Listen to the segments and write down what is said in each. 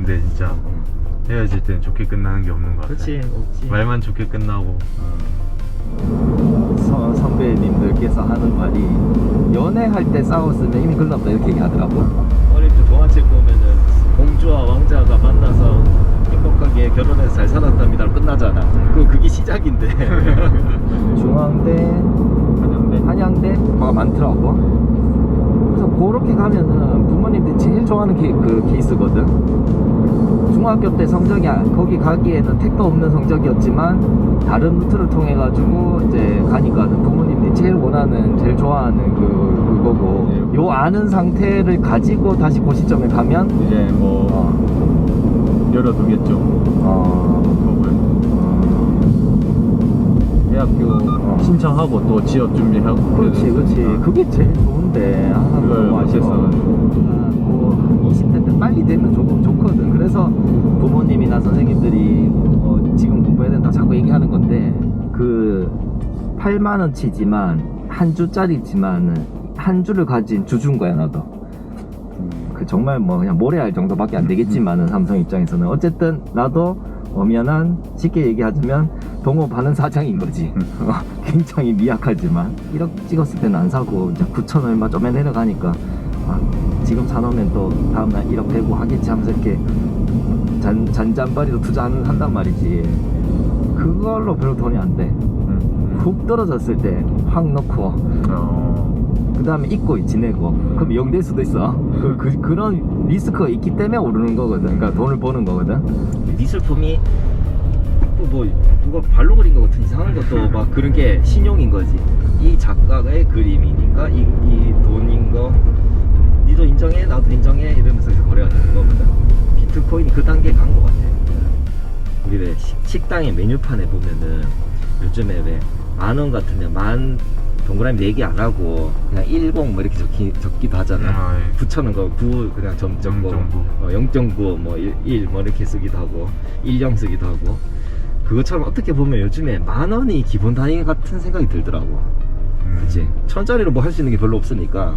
근데 진짜 헤어질 때는 좋게 끝나는 게 없는 것 같아. 그렇지, 없지. 말만 좋게 끝나고. 선배님들께서 하는 말이 연애할 때 싸웠으면 이미 끝났다 이렇게 얘기하더라고. 어릴 때 동화책 보면은 공주와 왕자가 만나서 행복하게 결혼해서 잘 살았답니다 끝나잖아. 그게 시작인데. 중앙대, 한양대가 많더라고. 그래서 그렇게 가면은 부모님들이 제일 좋아하는 그 케이스거든. 중학교 때 성적이 거기 가기에는 택도 없는 성적이었지만 다른 루트를 통해 가지고 이제 가니까는 부모님들이 제일 원하는, 제일 좋아하는 그거고. 요 아는 상태를 가지고 다시 그 시점에 가면 이제 뭐 열어두겠죠. 수업을. 대학교 신청하고 또 취업 준비하고. 그렇지. 그게 제일 좋은데. 그걸 너무 아쉬워. 뭐 20대 때 빨리 되면 좋거든. 그래서 부모님이나 선생님들이 지금 공부해야 된다 자꾸 얘기하는 건데, 그 8만원치지만 한 주짜리지만 한 주를 가진 주주인 거야 나도. 그 정말 뭐 그냥 모래알 정도밖에 안 되겠지만은 삼성 입장에서는 어쨌든 나도 엄연한, 쉽게 얘기하자면 동업하는 사장인 거지. 굉장히 미약하지만 1억 찍었을 때는 안 사고 이제 9천 얼마 좀에 내려가니까 지금 사놓으면 또 다음날 1억 되고 하겠지 하면서 이렇게 잔잔바리로 투자한단 말이지. 그걸로 별로 돈이 안 돼. 훅 떨어졌을 때 확 넣고 그 다음에 잊고 지내고 그럼 0 될 수도 있어. 그런 리스크가 있기 때문에 오르는 거거든. 그러니까 돈을 버는 거거든. 미술품이 뭐 누가 발로 그린 것 같은 이상한 것도 막 그런 게 신용인 거지. 이 작가의 그림이니까 이 돈인 거 니도 인정해 나도 인정해 이러면서 거래가 되는 거거든. 비트코인이 그 단계에 간 것 같아. 우리 왜 식당의 메뉴판에 보면은 요즘에 왜 10,000원 같으면 동그라미 4개 안 하고 그냥 10 뭐 이렇게 적기도 하잖아. 9,000원 거 9 그냥 점 적고 0.9 뭐 1 뭐 이렇게 쓰기도 하고 10 쓰기도 하고. 그것처럼 어떻게 보면 요즘에 10,000원이 기본 단위 같은 생각이 들더라고. 그치? 1,000짜리로 뭐 할 수 있는 게 별로 없으니까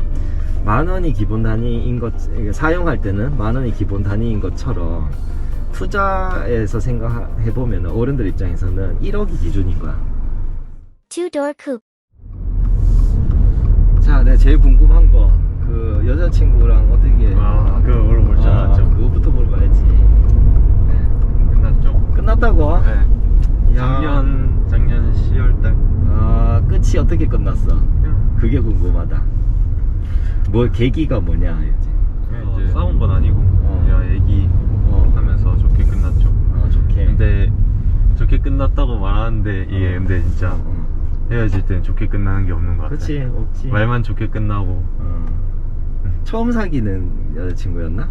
10,000원이 기본 단위인 것, 사용할 때는 10,000원이 기본 단위인 것처럼 투자에서 생각해보면 어른들 입장에서는 1억이 기준인 거야. Two-door coupe. 자, 내가 제일 궁금한 거, 그 여자친구랑 어떻게 그거 물어볼 줄 알았죠. 그거부터 물어봐야지. 네, 끝났죠. 끝났다고? 네. 작년 10월달. 끝이 어떻게 끝났어? 그게 궁금하다. 뭐 계기가 뭐냐 이제. 싸운 건 아니고 그냥 얘기하면서 좋게 끝났죠. 좋게. 근데 좋게 끝났다고 말하는데 이게 근데 진짜 헤어질 때는 좋게 끝나는 게 없는 것 같아. 그렇지, 없지. 말만 좋게 끝나고. 처음 사귀는 여자친구였나?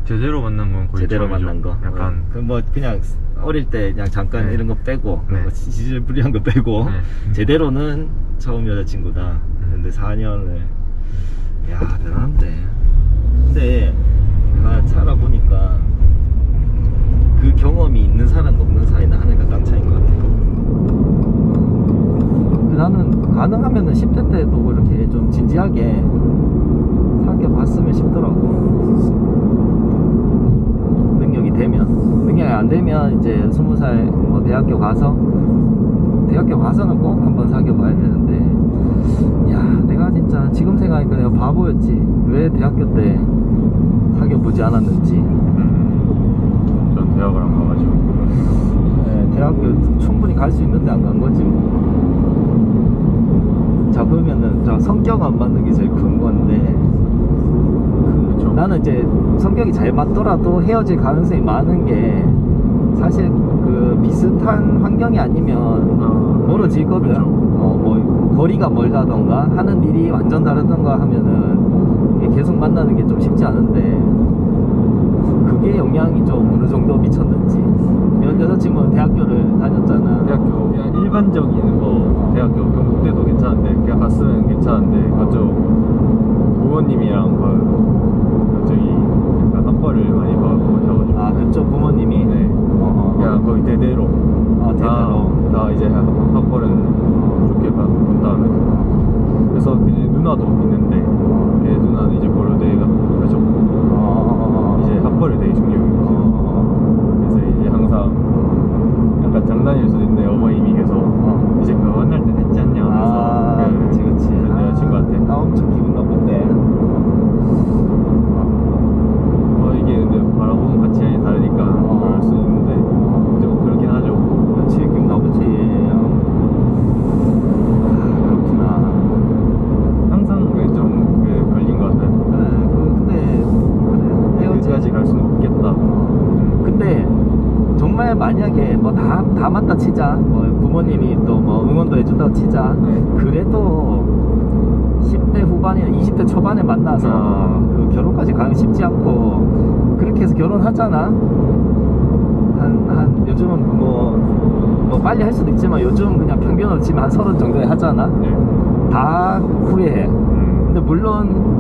제대로 만난 건 거의 제대로 처음이죠. 만난 거. 약간 뭐 그냥 어릴 때 그냥 잠깐 네. 이런 거 빼고 네. 시질부리한 거 빼고 네. 제대로는 처음 여자친구다. 근데 4년을 야 대단한데. 근데 내가 살아보니까 그 경험이 있는 사람과 없는 사이는 하늘과 땅 차이인 것 같아. 나는 가능하면은 10대 때도 이렇게 좀 진지하게 사귀어봤으면 싶더라고. 능력이 안 되면 이제 20살 뭐 대학교 가서는 꼭 한번 사귀어봐야 되는데, 야 내가 진짜 지금 생각하니까 내가 바보였지. 왜 대학교 때 사귀어보지 않았는지. 전 대학을 안 가가지고. 네, 대학교 충분히 갈 수 있는데 안 간 거지 뭐. 자, 그러면은 성격 안 맞는 게 제일 큰 건데, 그쵸. 나는 이제 성격이 잘 맞더라도 헤어질 가능성이 많은 게 사실 그 비슷한 환경이 아니면 멀어지거든. 그쵸. 뭐 거리가 멀다던가 하는 일이 완전 다르던가 하면은 이게 계속 만나는 게 좀 쉽지 않은데, 그게 영향이 좀 어느 정도 미쳤는지. 여자친구는 대학교를 다녔잖아. 대학교 그냥 일반적인 거 대학교 경북대도 괜찮은데 그냥 갔으면 괜찮은데 그쪽 부모님이랑 저기 약간 학벌을 많이 봐가지고. 그쪽 부모님이. 네. 그냥 거의 대대로. 대대로. 다 이제 학벌은 좋게 본 다음에. 그래서 걔 누나도 있는데 걔 누나는 이제 고려대가 가지고 이제 학벌을 되게 중요해요. 정말 만약에 뭐 다 맞다 치자, 뭐 부모님이 또 뭐 응원도 해준다고 치자, 그래도 10대 후반이나 20대 초반에 만나서 그 결혼까지 가기 쉽지 않고, 그렇게 해서 결혼하잖아. 한 요즘은 뭐 빨리 할 수도 있지만 요즘 그냥 평균으로 치면 한 30 정도에 하잖아. 다 후회해. 근데 물론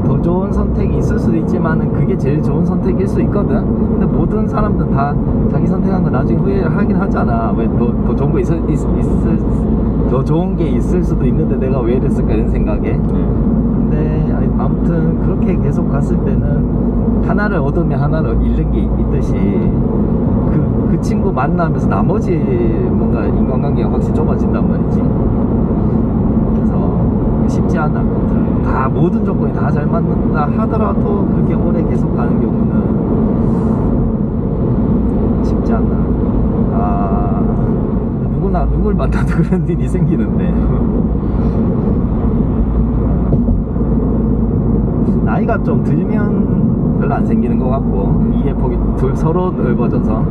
더 좋은 선택이 있을 수도 있지만은 그게 제일 좋은 선택일 수 있거든. 근데 모든 사람들 다 자기 선택한 거 나중에 후회하긴 하잖아. 왜 더 좋은 거 더 좋은 게 있을 수도 있는데 내가 왜 이랬을까 이런 생각에. 근데 아무튼 그렇게 계속 갔을 때는 하나를 얻으면 하나를 잃는 게 있듯이 그 친구 만나면서 나머지 뭔가 인간관계가 확실히 좁아진단 말이지. 그래서 쉽지 않아. 다 모든 조건이 다 잘 맞는다 하더라도 그렇게 오래 계속 가는 경우는 쉽지 않아. 누구나 누굴 만나도 그런 일이 생기는데 나이가 좀 들면 별로 안 생기는 것 같고, 이해폭이 서로 넓어져서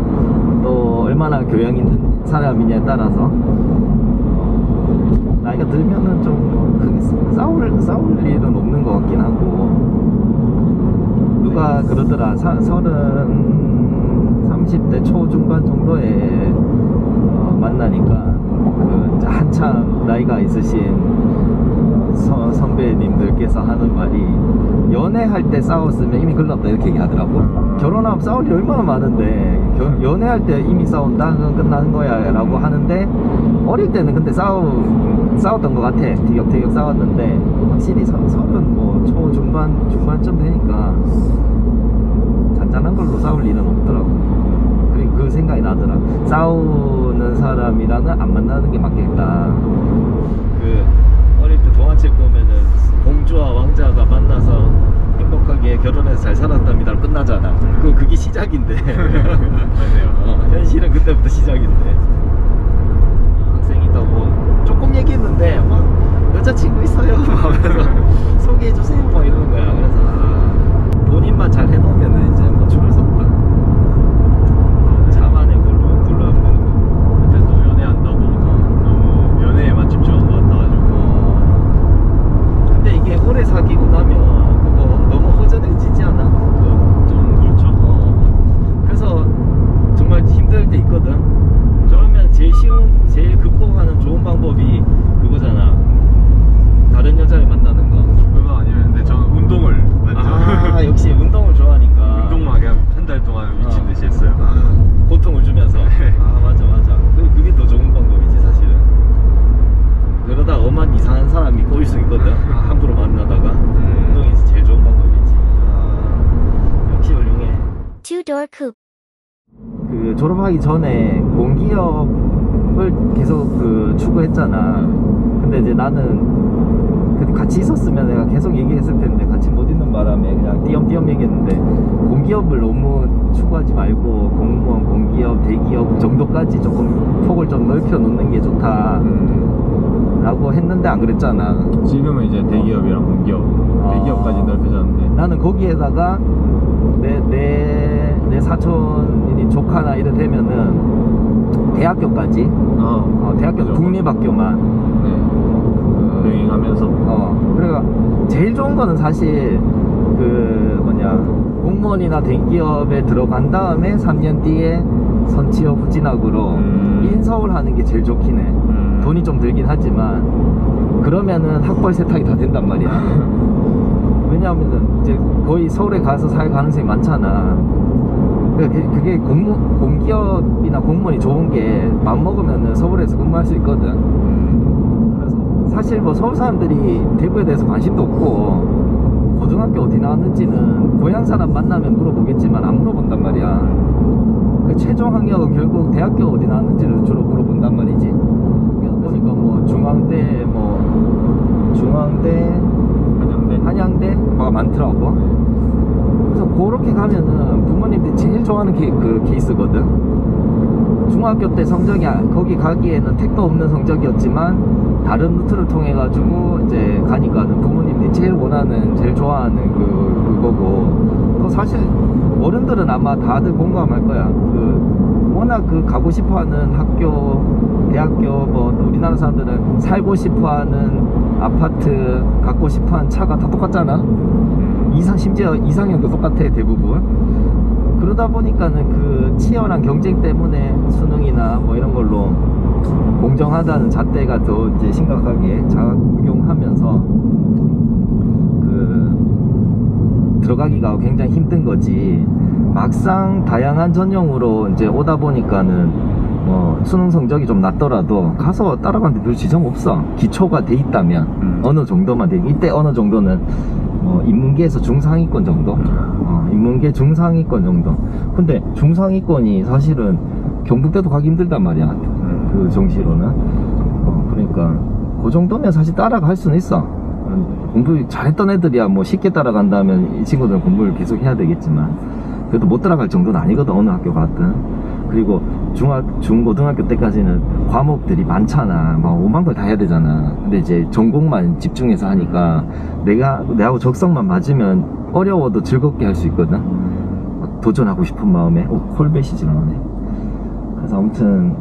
또 얼마나 교양 있는 사람이냐에 따라서 나이가 들면은 좀 크게 싸울 일은 없는 것 같긴 하고. 누가 그러더라. 30대 초중반 정도에 만나니까 그 한참 나이가 있으신 선배님들께서 하는 말이, 연애할 때 싸웠으면 이미 글렀다 이렇게 얘기하더라고. 결혼하면 싸울 일이 얼마나 많은데 연애할 때 이미 싸운다? 그건 끝나는 거야 라고 하는데, 어릴 때는 근데 싸웠던 것 같아. 티격태격 싸웠는데 확실히 30 뭐 중반쯤 되니까 잔잔한 걸로 싸울 일은 없더라고. 그리고 그 생각이 나더라. 싸우는 사람이랑은 안 만나는 게 맞겠다. 그 어릴 때 동화책 보면은 공주와 왕자가 만나서 행복하게 결혼해서 잘 살았답니다 끝나잖아. 그게 시작인데. 맞네요. 현실은 그때부터 시작인데. 학생이 있다고 조금 얘기했는데 막 여자친구 있어요 하면서 소개해주세요 막 이러는 거야. 그래서 본인만 잘 해놓으면은 이제 뭐 줄을 섰다. 자만의 걸로 둘러보는 거. 그때 또 연애한다고 너무 연애에만 집중한 것 같아가지고. 근데 이게 오래 사귀고 나면 그거 너무 허전해지지 않아? 좀 그렇죠. 그래서 정말 힘들 때 있거든. 그러면 제일 극복하는 좋은 방법이 그거잖아. 다른 여자를 만나는 거. 그거 아니면 근데 저는 운동을 완전 역시 운동을 좋아하니까. 운동만 그냥 한 달 동안 미친 듯이 했어요. 고통을 주면서. 맞아. 그게 더 좋은 방법이지 사실은. 그러다 엄한 이상한 사람이 꼬일 수 있거든. 함부로 만나다가. 운동이 제일 좋은 방법이지. 역시 훌륭해. Two-door coupe. 그 졸업하기 전에 공기업을 계속 추구했잖아. 근데 이제 나는 같이 있었으면 내가 계속 얘기했을 텐데 같이 못 있는 바람에 그냥 띄엄띄엄 얘기했는데, 공기업을 너무 추구하지 말고 공무원, 공기업, 대기업 정도까지 조금 폭을 좀 넓혀 놓는 게 좋다 라고 했는데 안 그랬잖아. 지금은 이제 대기업이랑 공기업, 대기업까지 넓혀졌는데. 나는 거기에다가 내 사촌이니 조카나 이래 되면은 대학교까지 대학교 그죠. 국립학교만 병행하면서. 그러니까 제일 좋은 거는 사실 공무원이나 대기업에 들어간 다음에 3년 뒤에 선취업 후진학으로 인서울 하는 게 제일 좋긴 해. 돈이 좀 들긴 하지만 그러면은 학벌 세탁이 다 된단 말이야. 왜냐하면은 이제 거의 서울에 가서 살 가능성이 많잖아. 그러니까 그게 공기업이나 공무원이 좋은 게 맘먹으면은 서울에서 근무할 수 있거든. 그래서 사실 뭐 서울 사람들이 대구에 대해서 관심도 없고, 고등학교 어디 나왔는지는 고향 사람 만나면 물어보겠지만 안 물어본단 말이야. 그 최종 학력은 결국 대학교 어디 나왔는지를 주로 물어본단 말이지. 그러니까 뭐 중앙대, 한양대 뭐 많더라고. 그래서 그렇게 가면은 부모님들이 제일 좋아하는 그 케이스거든. 중학교 때 성적이 거기 가기에는 택도 없는 성적이었지만 다른 루트를 통해 가지고 이제 가니까는 부모님이 제일 원하는 제일 좋아하는 그거고 또 사실 어른들은 아마 다들 공감할 거야. 그 워낙 그 가고 싶어하는 학교 대학교 뭐 우리나라 사람들은 살고 싶어하는 아파트 갖고 싶어하는 차가 다 똑같잖아. 심지어 이상형도 똑같아 대부분. 그러다 보니까는 그 치열한 경쟁 때문에 수능이나 뭐 이런 걸로 공정하다는 잣대가 더 이제 심각하게 작용하면서 그 들어가기가 굉장히 힘든 거지. 막상 다양한 전형으로 이제 오다 보니까는 뭐 수능 성적이 좀 낮더라도 가서 따라가는데 별 지장 없어. 기초가 돼 있다면 어느 정도만 돼. 이때 어느 정도는 인문계에서 중상위권 정도. 인문계 중상위권 정도. 근데 중상위권이 사실은 경북대도 가기 힘들단 말이야. 그 정시로는. 그러니까 그 정도면 사실 따라갈 수는 있어. 공부 잘했던 애들이야 뭐 쉽게 따라간다면 이 친구들은 공부를 계속 해야 되겠지만 그래도 못 따라갈 정도는 아니거든 어느 학교 갔든. 그리고 중고등학교 때까지는 과목들이 많잖아. 막 5만 걸 다 해야 되잖아. 근데 이제 전공만 집중해서 하니까 내하고 적성만 맞으면 어려워도 즐겁게 할 수 있거든. 막 도전하고 싶은 마음에. 콜벳이 지나가네. 그래서 아무튼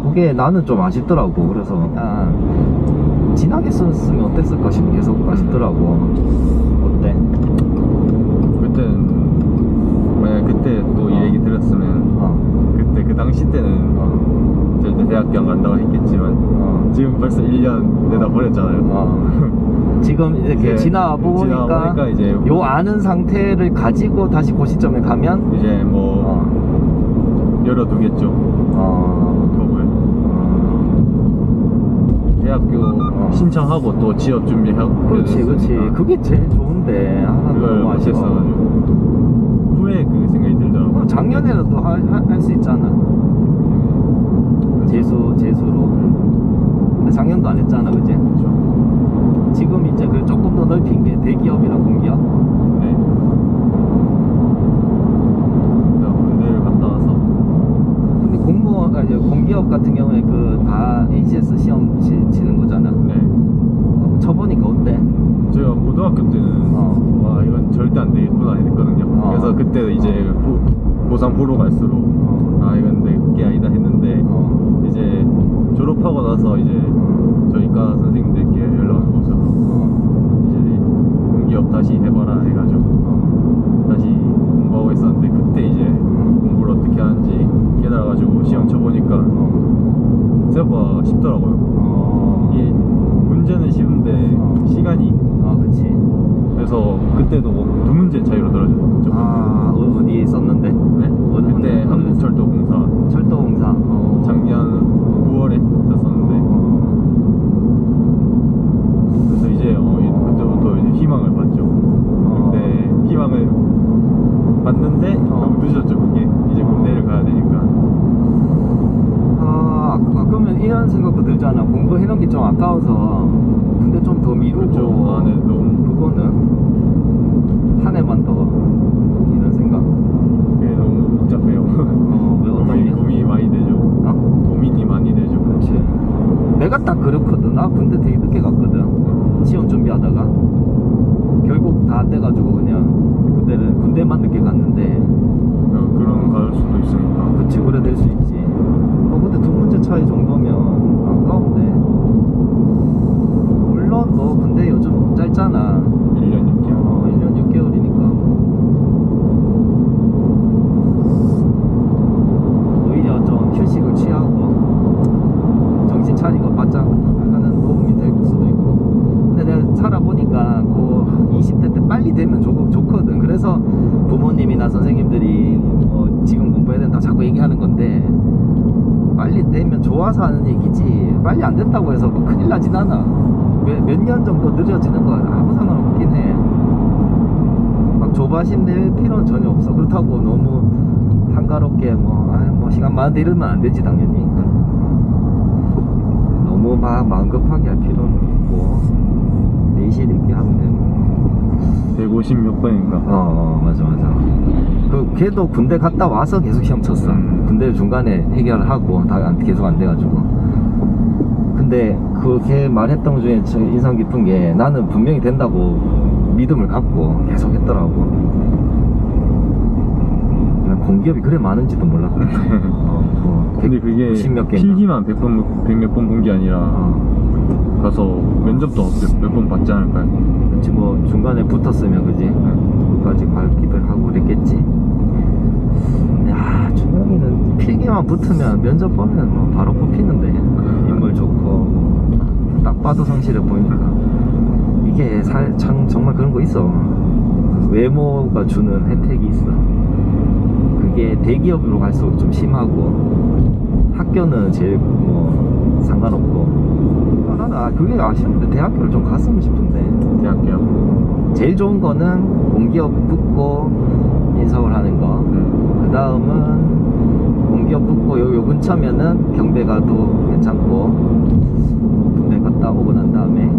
그게 나는 좀 아쉽더라고. 그래서 그냥 진하게 썼으면 어땠을까 싶 계속 아쉽더라고. 어때? 그때는 만약 그때 또 이 얘기 들었으면 그때 그 당시 때는 절대 대학교 안 간다고 했겠지만 지금 벌써 1년 내다 버렸잖아요. 지금 이렇게 지나와 보니까 이제 요 아는 상태를 가지고 다시 그 시점에 가면 이제 뭐 열어두겠죠. 법을 대학교 신청하고 또 취업 준비하고. 그렇지. 그게 제일 좋은데 하나 그걸 너무 아쉬워. 못했어가지고 후에 그 생각이 들더라고. 작년에라도 할 수 있잖아. 재수로. 근데 작년도 안 했잖아, 그지? 그렇죠. 지금 이제 그 조금 더 넓힌 게 대기업이랑 공기업. 네. 내가 군대를 갔다 와서. 근데 공기업 같은 경우에 그 다 ACS 시험 치는 거잖아. 네. 쳐보니까 어때? 제가 고등학교 때는 와 이건 절대 안 되겠구나 했거든요. 그래서 그때 이제 고3 보러 갈수록 아 이건 내게 아니다 했는데 이제 졸업하고 나서 이제 저희과 선생님들께 연락이 오셔서 이제 공기업 다시 해봐라 해가지고 다시 공부하고 있었는데 그때 이제 공부를 어떻게 하는지 깨달아가지고 시험 쳐보니까 생각보다 쉽더라고요. 이게 문제는 쉬운데 시간이 그치. 그래서 그때도 뭐 2문제 차이로 떨어졌죠. 어디 썼는데? 네? 그때 한국철도공사 철도공사. 작년 9월에 썼었는데 그래서 이제 그때부터 이제 희망을 봤죠. 근데 희망을 봤는데 너무 늦었죠. 그게 이제 군대를 가야 되니까. 그러면 이런 생각도 들잖아. 공부해놓은 게 좀 아까워서 근데 좀 더 미루고. 그렇죠. 네, 너무 그거는 한 해만 더 이런 생각. 그게 너무 복잡해요. 왜 어떤 고민이 많이 되죠. 고민이 많이 되죠. 그렇지. 내가 딱 그렇거든. 나 군대 되게 늦게 갔거든. 시험 준비하다가 결국 다 안 돼가지고 그냥 군대만 늦게 갔는데. 그런 갈 수도 있으니까. 그치, 그래 될 수 있지. 근데 2문제 차이 정도면 아까운데. 물론 뭐 근데 요즘 짧잖아. 1년 6개월. 1년 6개월이니까 오히려 좀 휴식을 취하고 정신 차리고 바짝 하는 도움이 될 수도 있고. 근데 내가 살아보니까 그 20대 때 빨리 되면 좋거든. 그래서 부모님이나 선생님들이 지금 공부해야 된다 자꾸 얘기하는 건데 빨리 되면 좋아서 하는 얘기지 빨리 안 됐다고 해서 뭐 큰일 나진 않아. 몇 년 정도 늦어지는 건 아무 상관없긴 해. 막 조바심 낼 필요는 전혀 없어. 그렇다고 너무 한가롭게 뭐 시간 많은데 이러면 안 되지 당연히. 너무 막 마음 급하게 할 필요는 없고 내실 있게 하면 되는. 150 몇 번인가. 맞아. 걔도 군대 갔다 와서 계속 시험 쳤어. 군대를 중간에 해결하고 다 계속 안 돼가지고. 근데 걔 말했던 것 중에 참 인상 깊은 게, 나는 분명히 된다고 믿음을 갖고 계속 했더라고. 난 공기업이 그래 많은지도 몰랐거든. 근데 그게 10몇 개인가. 필기만 100몇 번 본 게 아니라 가서 면접도 몇 번 받지 않을까요? 그치, 뭐 중간에 붙었으면 그지, 그거까지 밟기도 하고 그랬겠지. 야, 준영이는 필기만 붙으면 면접 보면 뭐 바로 뽑히는데, 인물 좋고 딱 봐도 성실해 보이니까. 이게 정말 그런 거 있어. 외모가 주는 혜택이 있어. 그게 대기업으로 갈수록 좀 심하고, 학교는 제일 뭐 상관없고. 나는 그게 아쉬운데 대학교를 좀 갔으면 싶은데. 대학교요? 제일 좋은 거는 공기업 붙고 인서울 하는 거. 그 다음은 공기업 붙고 요 근처면은 경대 가도 괜찮고, 군대 갔다 오고 난 다음에.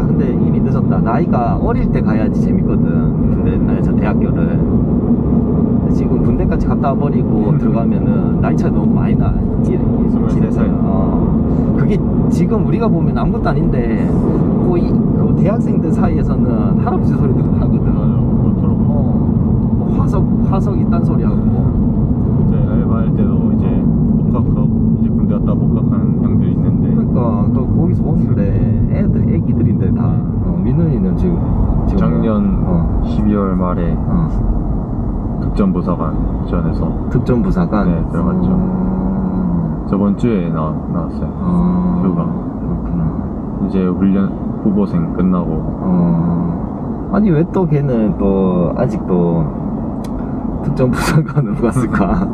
근데 이미 늦었다. 나이가 어릴 때 가야지 재밌거든. 군대, 저 대학교를. 근데 지금 군대까지 갔다 와버리고 들어가면은 나이 차이 너무 많이 나. 23살. 그게 지금 우리가 보면 아무것도 아닌데, 그 대학생들 사이에서는 할아버지 소리 듣고 하거든. 화석 이딴 소리 하고. 이제 알바할 때도 이제 복학하고 이제 군대 갔다 복학한 형들이 있는데. 그러니까 거기서 보는데 애기들인데 다. 민훈이는 지금 작년 12월 말에 특전부사관 지원해서. 특전부사관? 네, 들어갔죠. 저번 주에 나왔어요. 휴가. 그렇구나. 이제 훈련 후보생 끝나고. 아니 왜 또 걔는 또 아직도 특전부사관으로 갔을까?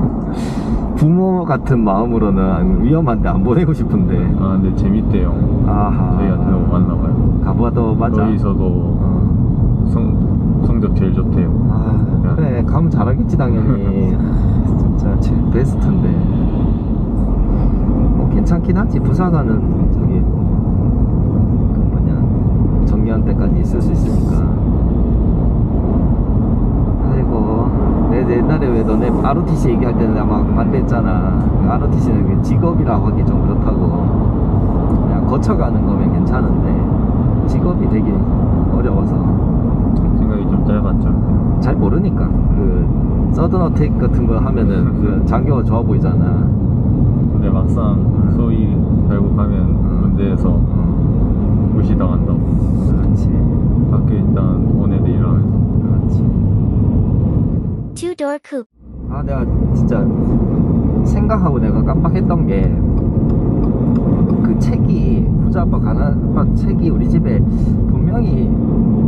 부모 같은 마음으로는 위험한데 안 보내고 싶은데. 근데 재밌대요. 아하. 저희한테 너무 맞나봐요. 가봐도 맞아. 거기서도 성적 제일 좋대요. 그래, 가면 잘하겠지 당연히. 진짜 제일 베스트인데. 뭐 괜찮긴 하지. 부사관은 저기 정년 때까지 있을 수 있으니까. 아이고, 내 옛날에 왜 너네 ROTC 얘기할 때는 내가 막 반대했잖아. ROTC는 직업이라고 하기 좀 그렇다고. 그냥 거쳐가는 거면 괜찮은데 직업이 되게 어려워서. 생각이 좀 짧았죠. 잘 모르니까. 그 서든 어택 같은 거 하면은 그 장교가 좋아 보이잖아. 근데 막상 소위 달고 가면 군대에서 무시당한다고. 그렇지. 학교 일단 온 애들 일하면서. 그렇지. Two-door coupe. 내가 진짜 생각하고 내가 깜빡했던 게, 그 책이, 부자 아빠 가난 아빠 책이 우리 집에 분명히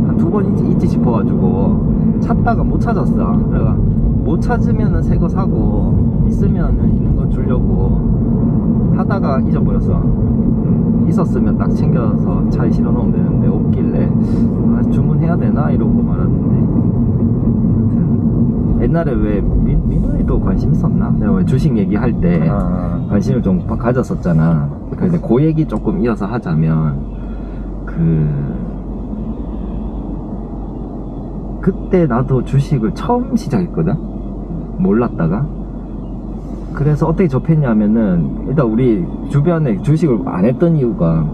한 2번 있지 싶어가지고 찾다가 못 찾았어. 내가 못 찾으면은 새 거 사고, 있으면은 있는 거 주려고 하다가 잊어버렸어. 있었으면 딱 챙겨서 차에 실어 놓으면 되는데 없길래 주문해야 되나 이러고 말았는데. 아무튼 옛날에 왜 민호이도 관심 있었나? 내가 왜 주식 얘기할 때 관심을 좀 가졌었잖아. 근데 그 얘기 조금 이어서 하자면, 그때 나도 주식을 처음 시작했거든. 몰랐다가. 그래서 어떻게 접했냐면은, 일단 우리 주변에 주식을 안 했던 이유가,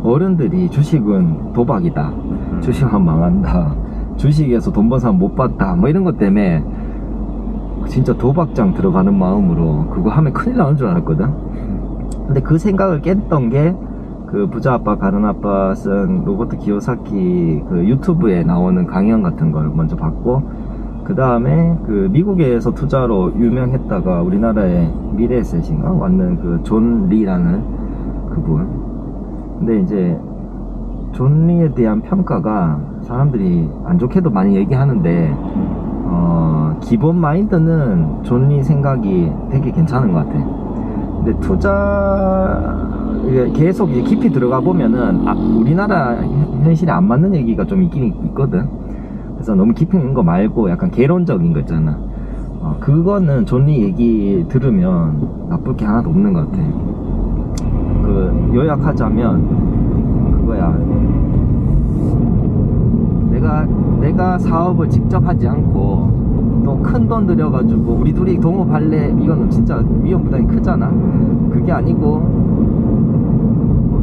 어른들이 주식은 도박이다, 주식하면 망한다, 주식에서 돈 번 사람 못 봤다, 뭐 이런 것 때문에 진짜 도박장 들어가는 마음으로 그거 하면 큰일 나는 줄 알았거든. 근데 그 생각을 깼던 게, 그 부자 아빠 가난 아빠 쓴 로버트 키요사키 그 유튜브에 나오는 강연 같은 걸 먼저 봤고, 그 다음에 그 미국에서 투자로 유명했다가 우리나라에 미래에셋인가 왔는 그 존 리라는 그분. 근데 이제 존 리에 대한 평가가 사람들이 안 좋게도 많이 얘기하는데, 기본 마인드는 존 리 생각이 되게 괜찮은 것 같아. 근데 계속 이제 깊이 들어가 보면은 우리나라 현실에 안 맞는 얘기가 좀 있긴 있거든. 그래서 너무 깊이 있는 거 말고 약간 개론적인 거 있잖아. 그거는 존 리 얘기 들으면 나쁠 게 하나도 없는 것 같아. 그 요약하자면 그거야. 내가 사업을 직접 하지 않고 또 큰 돈 들여가지고 우리 둘이 동업할래, 이거는 진짜 위험 부담이 크잖아. 그게 아니고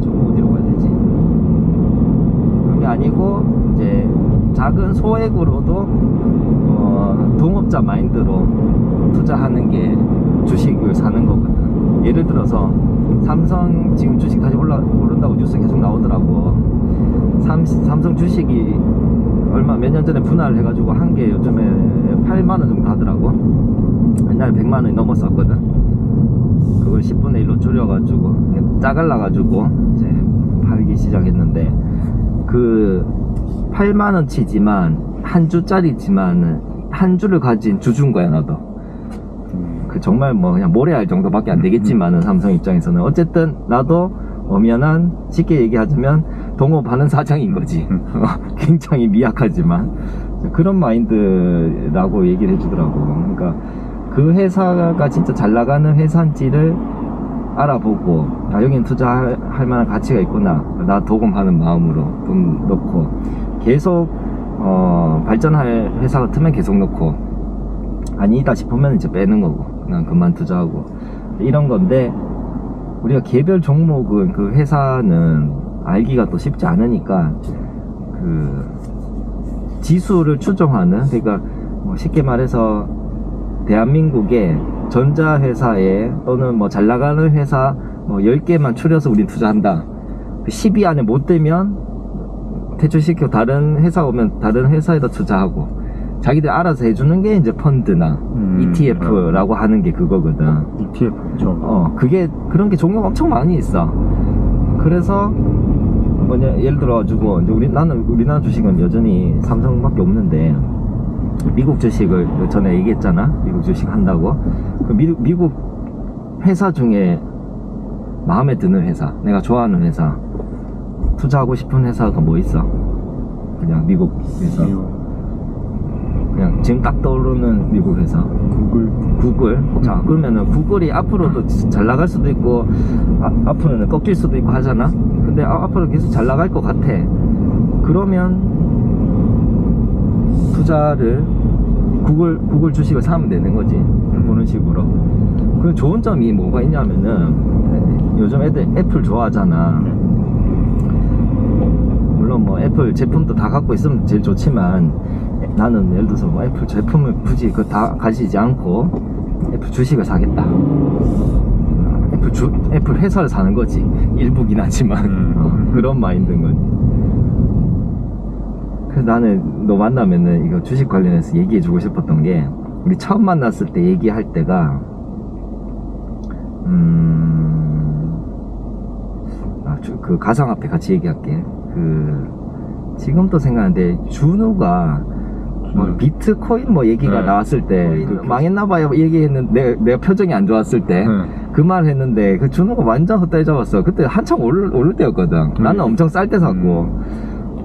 저거 어디로 가야 되지? 그게 아니고 이제 작은 소액으로도 동업자 마인드로 투자하는 게 주식을 사는 거거든. 예를 들어서 삼성 지금 주식 다시 오른다고 뉴스 계속 나오더라고. 삼성 주식이 몇 년 전에 분할을 해가지고 한 개 요즘에 8만원 정도 하더라고. 옛날에 100만원이 넘었었거든. 그걸 10분의 1로 줄여가지고 짜갈라가지고 이제 팔기 시작했는데, 그 8만원치지만 한 주짜리지만 한 주를 가진 주주인 거야 나도. 그 정말 뭐 그냥 모래알 정도밖에 안 되겠지만은 삼성 입장에서는 어쨌든 나도 엄연한, 쉽게 얘기하자면 동업하는 사장인 거지. 굉장히 미약하지만 그런 마인드라고 얘기를 해주더라고. 그러니까 그 회사가 진짜 잘 나가는 회사인지를 알아보고, 아 여긴 투자할 만한 가치가 있구나, 나 도금하는 마음으로 돈 넣고 계속 발전할 회사 같으면 계속 넣고, 아니다 싶으면 이제 빼는 거고 그냥 그만 투자하고, 이런 건데 우리가 개별 종목은 그 회사는 알기가 또 쉽지 않으니까 그 지수를 추정하는, 그러니까 뭐 쉽게 말해서 대한민국의 전자회사에 또는 뭐 잘 나가는 회사 뭐 10개만 추려서 우린 투자한다. 10위 안에 못 되면 퇴출시키고 다른 회사 오면 다른 회사에다 투자하고, 자기들 알아서 해주는 게 이제 펀드나 ETF라고 하는 게 그거거든. ETF 죠. 그게 그런 게 종류가 엄청 많이 있어. 그래서 뭐냐, 예를 들어가지고 이제 나는 우리나라 주식은 여전히 삼성밖에 없는데, 미국 주식을 전에 얘기했잖아. 미국 주식 한다고. 그 미국 회사 중에 마음에 드는 회사, 내가 좋아하는 회사, 투자하고 싶은 회사가 뭐 있어? 그냥 미국 회사. 그냥 지금 딱 떠오르는 미국 회사. 구글. 자, 그러면은 구글이 앞으로도 잘 나갈 수도 있고 앞으로는 꺾일 수도 있고 하잖아. 근데 앞으로 계속 잘 나갈 것 같아. 그러면 투자를 구글 주식을 사면 되는 거지. 그런 식으로. 그 좋은 점이 뭐가 있냐면은, 요즘 애들 애플 좋아하잖아. 물론 뭐 애플 제품도 다 갖고 있으면 제일 좋지만, 나는 예를 들어서 뭐 애플 제품을 굳이 그 다 가지지 않고 애플 주식을 사겠다. 애플 회사를 사는 거지. 일부긴 하지만 그런 마인드인 거지. 그래서 나는 너 만나면은 이거 주식 관련해서 얘기해주고 싶었던 게, 우리 처음 만났을 때 얘기할 때가 그 가상화폐 같이 얘기할게. 지금도 생각하는데 준우가 뭐 비트코인 뭐 얘기가 나왔을 때 망했나봐요 얘기했는데, 내가 표정이 안 좋았을 때 그 말 했는데, 그 준호가 완전 헛다리 잡았어. 그때 한창 오를 때였거든. 나는 엄청 쌀 때 샀고.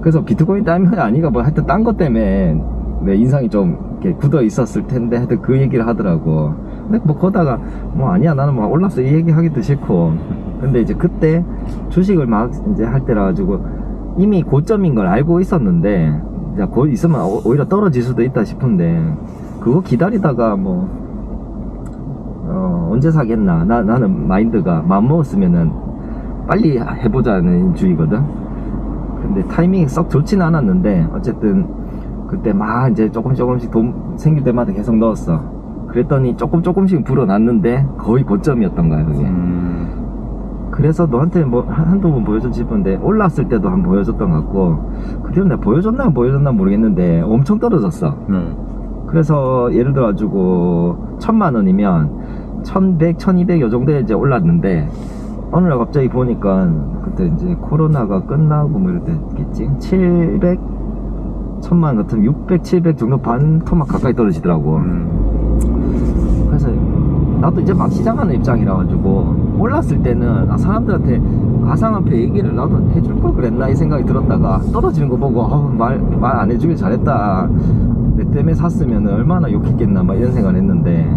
그래서 비트코인 때문에 아니가 뭐 하여튼 딴 것 때문에 내 인상이 좀 이렇게 굳어 있었을 텐데, 하여튼 그 얘기를 하더라고. 근데 뭐 거다가 뭐 아니야, 나는 뭐 올랐어 이 얘기 하기도 싫고. 근데 이제 그때 주식을 막 이제 할 때라 가지고 이미 고점인 걸 알고 있었는데, 야, 곧 있으면 오히려 떨어질 수도 있다 싶은데, 그거 기다리다가 뭐 언제 사겠나. 나는 마인드가 마음먹었으면은 빨리 해보자는 주의거든. 근데 타이밍이 썩 좋진 않았는데, 어쨌든 그때 막 이제 조금씩 돈 생길 때마다 계속 넣었어. 그랬더니 조금씩 불어났는데 거의 고점이었던 거야 그게. 그래서 너한테 뭐 한두 번 보여줬지 싶은데, 올랐을 때도 한 번 보여줬던 것 같고, 그때는 내가 보여줬나 모르겠는데 엄청 떨어졌어. 그래서 예를 들어 가지고 1000만원이면 1100, 1200 요 정도에 이제 올랐는데, 어느 날 갑자기 보니까, 그때 이제 코로나가 끝나고 뭐 이럴 때겠지, 700, 1000만 같으면 600, 700 정도 반 토막 가까이 떨어지더라고. 그래서 나도 이제 막 시작하는 입장이라 가지고, 올랐을 때는 사람들한테 가상화폐 얘기를 나도 해줄 걸 그랬나 이 생각이 들었다가, 떨어지는 거 보고 말 안 해주길 잘했다, 내 때문에 샀으면 얼마나 욕했겠나 막 이런 생각을 했는데,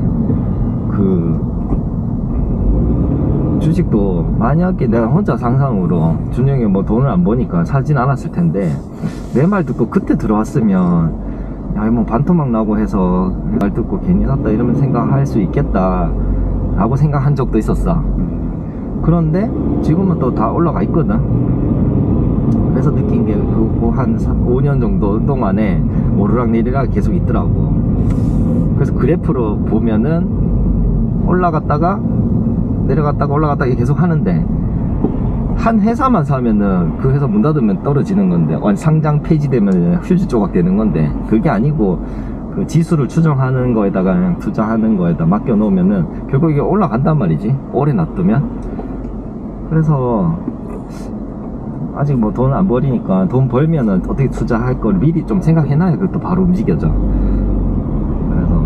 주식도 만약에 내가 혼자 상상으로 준영이 뭐 돈을 안 버니까 사진 않았을 텐데 내 말 듣고 그때 들어왔으면 야, 뭐 반토막 나고 해서 말 듣고 괜히 샀다 이러면 생각할 수 있겠다 라고 생각한 적도 있었어. 그런데 지금은 또 다 올라가 있거든. 그래서 느낀 게 그거 한 5년 정도 동안에 오르락내리락 계속 있더라고. 그래서 그래프로 보면은 올라갔다가 내려갔다가 올라갔다가 계속 하는데 한 회사만 사면은 그 회사 문 닫으면 떨어지는 건데 상장 폐지되면 휴지 조각 되는 건데 그게 아니고 그 지수를 추정하는 거에다가 그냥 투자하는 거에다 맡겨 놓으면은 결국 이게 올라간단 말이지, 오래 놔두면. 그래서 아직 뭐 돈을 안 버리니까 돈 벌면은 어떻게 투자할 걸 미리 좀 생각해놔야 그것도 바로 움직여져. 그래서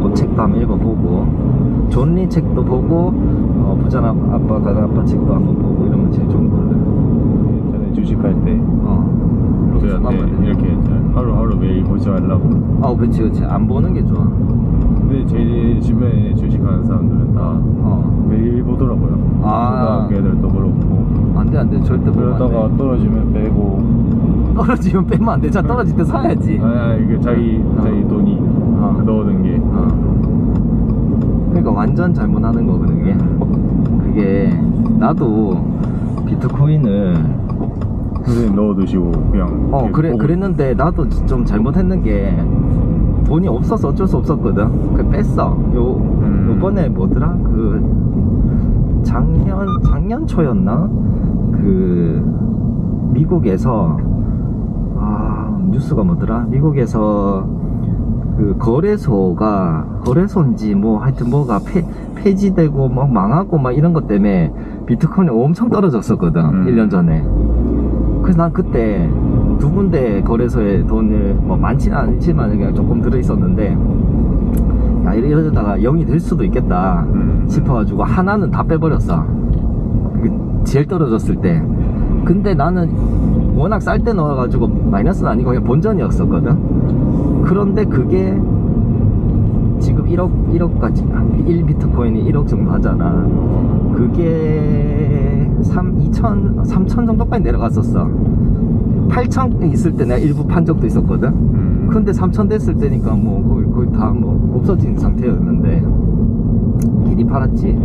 그 책도 한번 읽어보고 존리 책도 보고 부자 아빠 가장 아빠 책도 한번 보고 이러면 제일 좋은 거거든. 전에 주식할 때 저한테 이렇게 하루하루 매일 보지 말라고. 그치 안 보는 게 좋아. 근데 제 주변에 주식하는 사람들은 다 매일 보더라고요. 고등학교 애들도 그렇고. 안돼 절대 보면 그러다가 안돼. 떨어지면 빼고. 떨어지면 빼면 안 되잖아. 떨어질 때 사야지. 이게 자기 돈이 넣어둔 게. 그러니까 완전 잘못하는 거거든. 그게 나도 비트코인을 선생님 넣어두시고 그냥. 그랬는데 나도 좀 잘못했는 게 돈이 없어서 어쩔 수 없었거든. 그 뺐어. 요번에 뭐더라? 그 작년 초였나? 그 미국에서 뉴스가 뭐더라? 미국에서 그 거래소인지 뭐 하여튼 뭐가 폐지되고 막 망하고 막 이런 것 때문에 비트코인이 엄청 떨어졌었거든. 1년 전에. 그래서 난 그때 두 군데 거래소에 돈을 뭐 많지는 않지만 그냥 조금 들어있었는데 야 이러다가 0이 될 수도 있겠다 싶어가지고 하나는 다 빼버렸어. 제일 떨어졌을 때. 근데 나는 워낙 쌀 때 넣어가지고 마이너스는 아니고 그냥 본전이었었거든. 그런데 그게 지금 1억까지 1비트코인이 1억 정도 하잖아. 그게 3천 정도까지 내려갔었어. 8천 있을 때 내가 일부 판 적도 있었거든. 근데 3천 됐을 때니까 뭐 거의 다 뭐 없어진 상태였는데 길이 팔았지.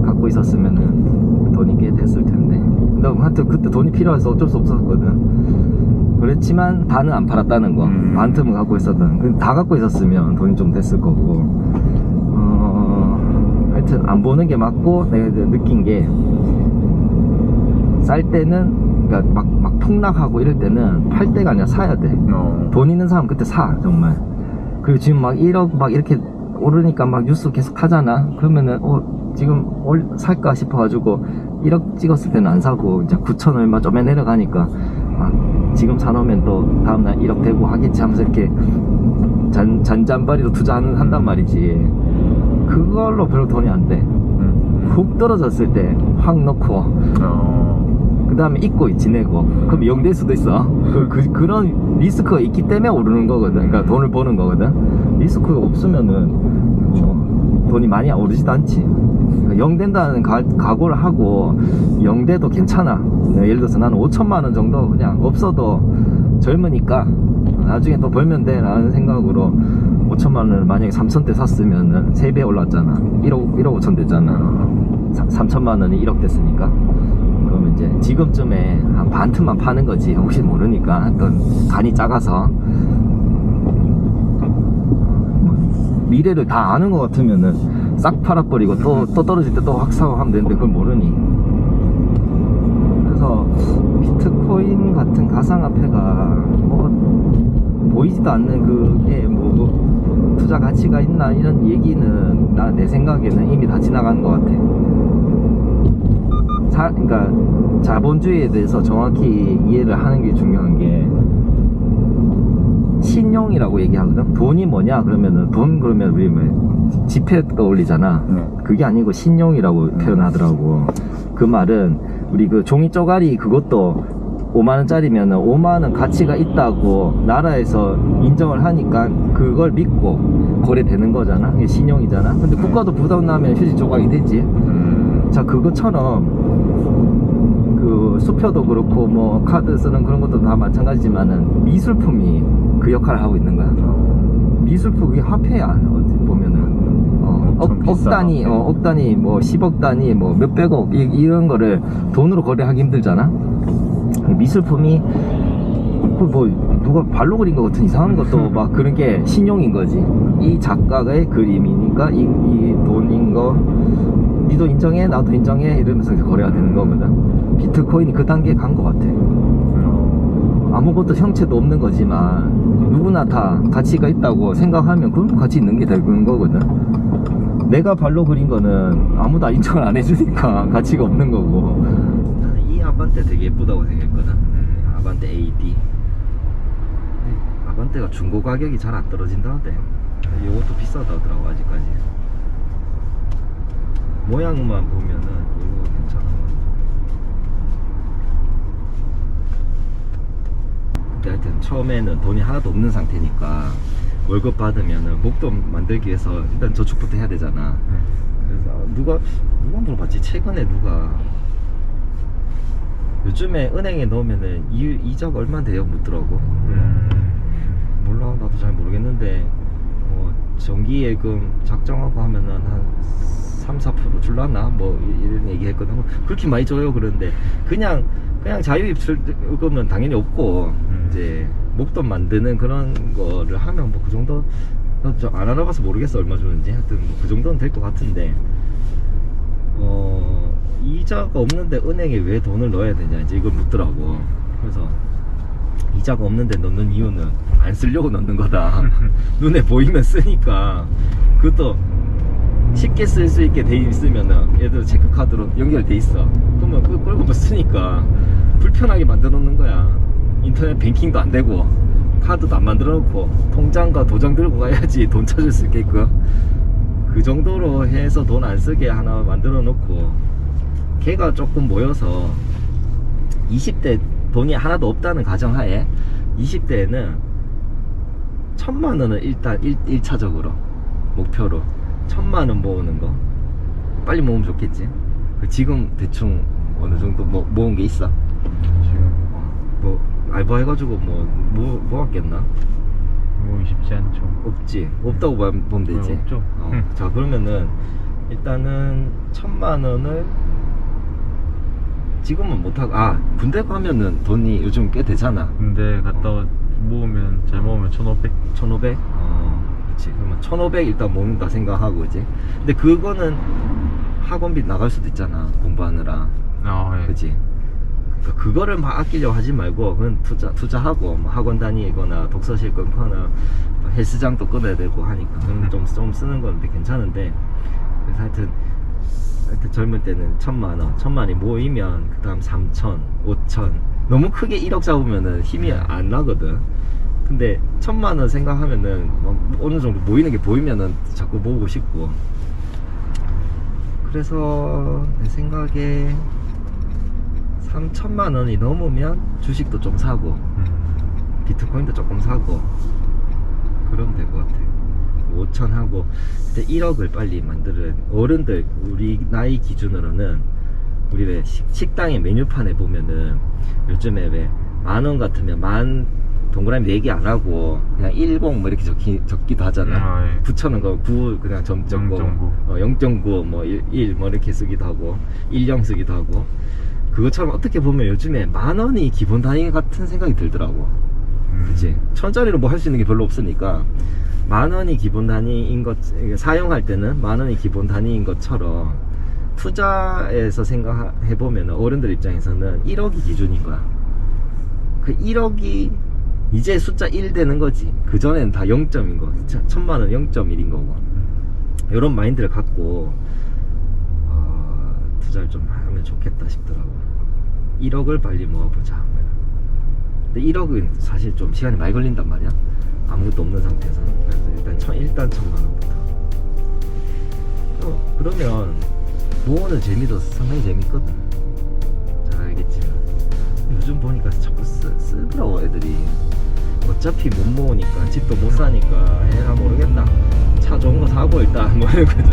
갖고 있었으면은 돈이 꽤 됐을 텐데. 근데 하여튼 그때 돈이 필요해서 어쩔 수 없었거든. 그랬지만 반은 안 팔았다는 거. 반 틈을 갖고 있었던. 다 갖고 있었으면 돈이 좀 됐을 거고. 하여튼 안 보는 게 맞고 내가 느낀 게 쌀 때는 그러니까 막 폭락하고 이럴 때는 팔 때가 아니라 사야 돼. 돈 있는 사람 그때 사 정말. 그리고 지금 막 1억 막 이렇게 오르니까 막 뉴스 계속 하잖아. 그러면은 지금 살까 싶어가지고 1억 찍었을 때는 안 사고 이제 9천 얼마 좀에 내려가니까 지금 사놓으면 또 다음날 1억 되고 하겠지 하면서 이렇게 잔잔바리로 한단 말이지. 그걸로 별로 돈이 안 돼. 훅 떨어졌을 때 확 넣고 그 다음에 잊고 지내고 그럼 0 될 수도 있어. 그런 리스크가 있기 때문에 오르는 거거든. 그러니까 돈을 버는 거거든. 리스크가 없으면은 돈이 많이 오르지도 않지. 그러니까 0 된다는 각오를 하고 0 돼도 괜찮아. 예를 들어서 나는 5천만 원 정도 그냥 없어도 젊으니까 나중에 또 벌면 돼 라는 생각으로 5천만 원을 만약에 3천대 샀으면은 3배 올랐잖아. 1억 5천 됐잖아. 3천만 원이 1억 됐으니까. 그러면 이제 지금쯤에 한 반 틈만 파는 거지. 혹시 모르니까. 또 간이 작아서. 미래를 다 아는 것 같으면은 싹 팔아버리고 또 떨어질 때 또 확 사고 하면 되는데 그걸 모르니. 그래서 비트코인 같은 가상화폐가 뭐 보이지도 않는 그게 뭐 투자 가치가 있나 이런 얘기는 내 생각에는 이미 다 지나간 것 같아. 그러니까 자본주의에 대해서 정확히 이해를 하는 게 중요한 게 신용이라고 얘기하거든. 돈이 뭐냐 그러면은 그러면 우리 뭐 지폐 떠올리잖아. 그게 아니고 신용이라고 표현하더라고. 그 말은 우리 그 종이 쪼가리 그것도 5만원짜리면은 5만원 가치가 있다고 나라에서 인정을 하니까 그걸 믿고 거래되는 거잖아. 이게 신용이잖아. 근데 국가도 부담 나면 휴지 조각이 되지. 자, 그것처럼 그 수표도 그렇고 뭐 카드 쓰는 그런 것도 다 마찬가지지만은 미술품이 그 역할을 하고 있는 거야. 미술품이 화폐야. 어디 보면은 엄청 억 비싼 단위, 화폐. 억 단위, 뭐 10억 단위, 뭐 몇백억 이런 거를 돈으로 거래하기 힘들잖아. 미술품이 그 뭐 누가 발로 그린 것 같은 이상한 것도 막 그런 게 신용인 거지. 이 작가의 그림이니까 이 돈인 거 니도 인정해 나도 인정해 이러면서 거래가 되는 거거든. 비트코인이 그 단계에 간 것 같아. 아무것도 형체도 없는 거지만 누구나 다 가치가 있다고 생각하면 그건 가치 있는 게 되는 거거든. 내가 발로 그린 거는 아무도 인정을 안 해주니까 가치가 없는 거고. 나는 이 아반떼 되게 예쁘다고 생각했거든. 아반떼 AD. 아반떼가 중고 가격이 잘 안 떨어진다 하대. 이것도 비싸다 하더라고 아직까지. 모양만 보면은 이거 괜찮은 거. 근데 하여튼 처음에는 돈이 하나도 없는 상태니까 월급 받으면은 목돈 만들기 위해서 일단 저축부터 해야 되잖아. 그래서 누가 물어봤지? 최근에 누가 요즘에 은행에 넣으면은 이자가 얼마 돼요? 묻더라고. 몰라, 나도 잘 모르겠는데 정기예금 작정하고 하면은 한 3-4% 줄라나? 뭐 이런 얘기 했거든. 그렇게 많이 줘요 그러는데 그냥 자유입출금은 당연히 없고 이제 목돈 만드는 그런 거를 하면 뭐 그 정도, 나도 안 알아봐서 모르겠어 얼마 주는지. 하여튼 뭐 그 정도는 될 것 같은데 이자가 없는데 은행에 왜 돈을 넣어야 되냐 이제 이걸 묻더라고. 그래서 이자가 없는데 넣는 이유는 안 쓰려고 넣는 거다. 눈에 보이면 쓰니까. 그것도 쉽게 쓸 수 있게 돼 있으면은 예를 들어 체크카드로 연결돼 있어. 그러면 그거 끌고 쓰니까 불편하게 만들어 놓는 거야. 인터넷 뱅킹도 안 되고 카드도 안 만들어 놓고 통장과 도장 들고 가야지 돈 찾을 수 있게끔. 그 정도로 해서 돈 안 쓰게 하나 만들어 놓고 걔가 조금 모여서 20대 돈이 하나도 없다는 가정하에 20대에는 1,000만 원을 일단 1차적으로 목표로 1,000만 원 모으는 거 빨리 모으면 좋겠지. 지금 대충 어느 정도 모은 게 있어? 지금 뭐 알바 해가지고 모았겠나? 뭐 쉽지 않죠. 없지. 없다고 보면 되지. 없죠. 자, 그러면은 일단은 1,000만 원을 지금은 못하고, 군대 가면은 돈이 요즘 꽤 되잖아. 근데 갔다가 모으면 잘 모으면 1,500. 1,500? 그렇지. 그러면 1,500 일단 모은다 생각하고 이제. 근데 그거는 학원비 나갈 수도 있잖아, 공부하느라. 예. 그치? 그러니까 그거를 막 아끼려고 하지 말고 그건 투자하고 뭐 학원 다니거나 독서실 끊거나 헬스장도 끊어야 되고 하니까 그럼 좀 쓰는 건 괜찮은데. 그래서 하여튼 젊을 때는 1,000만원이 모이면 그 다음 3,000, 5,000 너무 크게 1억 잡으면은 힘이 안 나거든. 근데 1,000만원 생각하면은 어느 정도 모이는 게 보이면은 자꾸 모으고 싶고. 그래서 내 생각에 3,000만원이 넘으면 주식도 좀 사고 비트코인도 조금 사고 그러면 될 것 같아. 5,000 하고 1억을 빨리 만들어야 돼. 어른들 우리 나이 기준으로는 우리 왜 식당의 메뉴판에 보면은 요즘에 왜 10,000원 같으면 만 동그라미 4개 안 하고 그냥 10 뭐 이렇게 적기도 하잖아. 9,000원 거 9 그냥 적고 0.9 뭐 1 뭐 이렇게 쓰기도 하고 10 쓰기도 하고. 그것처럼 어떻게 보면 요즘에 10,000원이 기본 단위 같은 생각이 들더라고. 그치? 1,000원짜리로 뭐 할 수 있는 게 별로 없으니까 10,000원이 기본 단위인 것, 사용할 때는 10,000원이 기본 단위인 것처럼 투자에서 생각해보면 어른들 입장에서는 1억이 기준인 거야. 그 1억이 이제 숫자 1 되는 거지. 그전에는 다 0점인 거. 1,000만원 0.1인 거고. 이런 마인드를 갖고 투자를 좀 하면 좋겠다 싶더라고. 1억을 빨리 모아보자. 근데 1억은 사실 좀 시간이 많이 걸린단 말이야. 아무것도 없는 상태에서. 그래서 일단 1,000만원부터. 그러면 모으는 재미도 상당히 재밌거든. 잘 알겠지만 요즘 보니까 자꾸 쓰더라고 애들이. 어차피 못 모으니까 집도 못 사니까 에라 모르겠다, 차 좋은 거 사고 일단 뭐 이러거든.